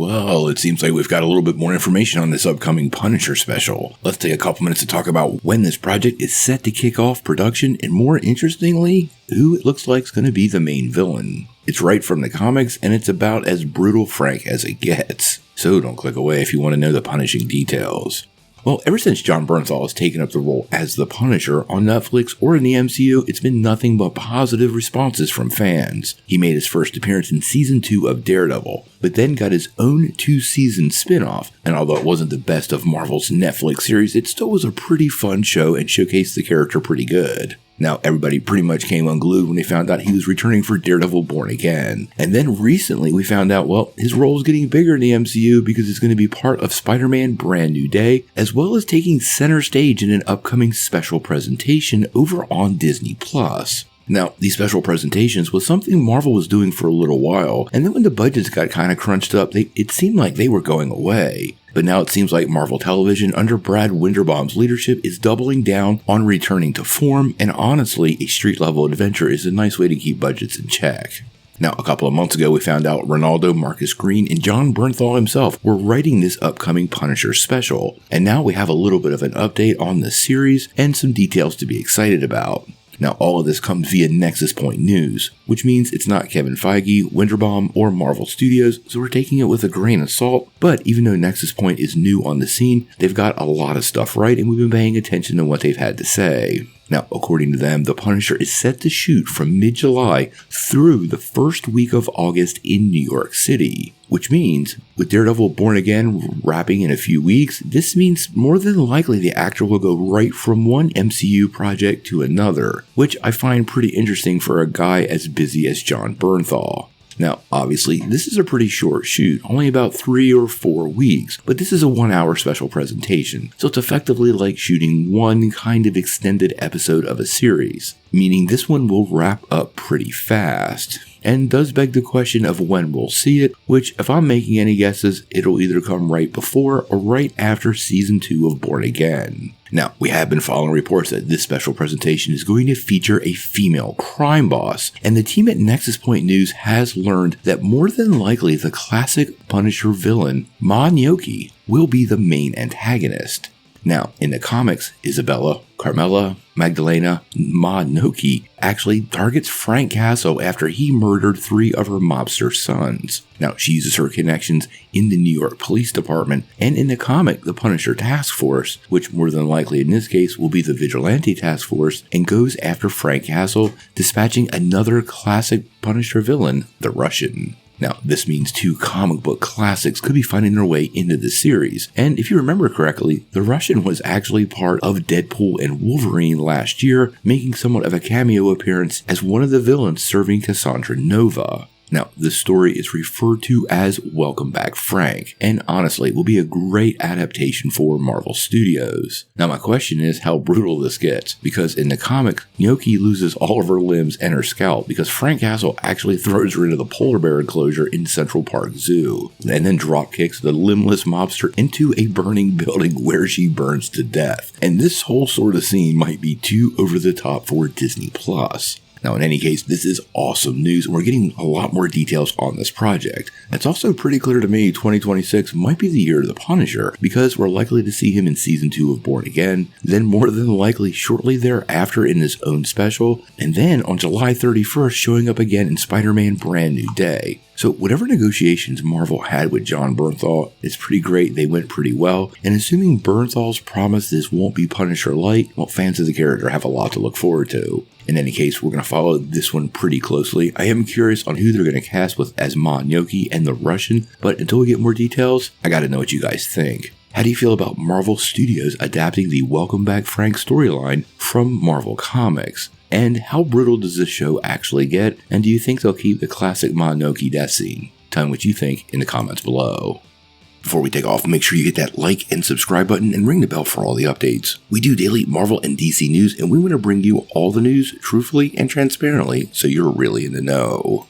Well, it seems like we've got a little bit more information on this upcoming Punisher special. Let's take a couple minutes to talk about when this project is set to kick off production, and more interestingly, who it looks like is going to be the main villain. It's right from the comics, and it's about as brutal frank as it gets. So don't click away if you want to know the punishing details. Well, ever since Jon Bernthal has taken up the role as the Punisher on Netflix or in the MCU, it's been nothing but positive responses from fans. He made his first appearance in Season 2 of Daredevil, but then got his own 2-season spin-off, and although it wasn't the best of Marvel's Netflix series, it still was a pretty fun show and showcased the character pretty good. Now, everybody pretty much came unglued when they found out he was returning for Daredevil Born Again. And then recently we found out, well, his role is getting bigger in the MCU because it's going to be part of Spider-Man Brand New Day, as well as taking center stage in an upcoming special presentation over on Disney+. Now, these special presentations was something Marvel was doing for a little while, and then when the budgets got kind of crunched up, it seemed like they were going away. But now it seems like Marvel Television under Brad Winderbaum's leadership is doubling down on returning to form, and honestly, a street-level adventure is a nice way to keep budgets in check. Now, a couple of months ago, we found out Ronaldo, Marcus Green, and Jon Bernthal himself were writing this upcoming Punisher special, and now we have a little bit of an update on the series and some details to be excited about. Now, all of this comes via Nexus Point News, which means it's not Kevin Feige, Winderbaum, or Marvel Studios, so we're taking it with a grain of salt. But even though Nexus Point is new on the scene, they've got a lot of stuff right, and we've been paying attention to what they've had to say. Now, according to them, The Punisher is set to shoot from mid-July through the first week of August in New York City, which means, with Daredevil Born Again wrapping in a few weeks, this means more than likely the actor will go right from one MCU project to another, which I find pretty interesting for a guy as busy as Jon Bernthal. Now, obviously, this is a pretty short shoot, only about 3 or 4 weeks, but this is a 1-hour special presentation, so it's effectively like shooting one kind of extended episode of a series, meaning this one will wrap up pretty fast. And does beg the question of when we'll see it, which, if I'm making any guesses, it'll either come right before or right after Season 2 of Born Again. Now, we have been following reports that this special presentation is going to feature a female crime boss, and the team at Nexus Point News has learned that more than likely the classic Punisher villain, Ma Gnucci, will be the main antagonist. Now, in the comics, Isabella, Carmela, Magdalena, Ma Gnucci actually targets Frank Castle after he murdered 3 of her mobster sons. Now, she uses her connections in the New York Police Department and in the comic, the Punisher Task Force, which more than likely in this case will be the Vigilante Task Force, and goes after Frank Castle, dispatching another classic Punisher villain, the Russian. Now, this means 2 comic book classics could be finding their way into the series, and if you remember correctly, the Russian was actually part of Deadpool and Wolverine last year, making somewhat of a cameo appearance as one of the villains serving Cassandra Nova. Now, this story is referred to as Welcome Back Frank, and honestly will be a great adaptation for Marvel Studios. Now, my question is how brutal this gets, because in the comic, Gnucci loses all of her limbs and her scalp because Frank Castle actually throws her into the polar bear enclosure in Central Park Zoo, and then dropkicks the limbless mobster into a burning building where she burns to death. And this whole sort of scene might be too over the top for Disney+. Now, in any case, this is awesome news, and we're getting a lot more details on this project. It's also pretty clear to me 2026 might be the year of the Punisher, because we're likely to see him in Season 2 of Born Again, then more than likely shortly thereafter in his own special, and then on July 31st showing up again in Spider-Man Brand New Day. So whatever negotiations Marvel had with Jon Bernthal, it's pretty great, they went pretty well, and assuming Bernthal's promise this won't be Punisher light, well, fans of the character have a lot to look forward to. In any case, we're going to follow this one pretty closely. I am curious on who they're going to cast with as Ma Gnucci and the Russian, but until we get more details, I gotta know what you guys think. How do you feel about Marvel Studios adapting the Welcome Back Frank storyline from Marvel Comics? And how brutal does this show actually get? And do you think they'll keep the classic Ma Gnucci death scene? Tell me what you think in the comments below. Before we take off, make sure you hit that like and subscribe button and ring the bell for all the updates. We do daily Marvel and DC news, and we want to bring you all the news truthfully and transparently so you're really in the know.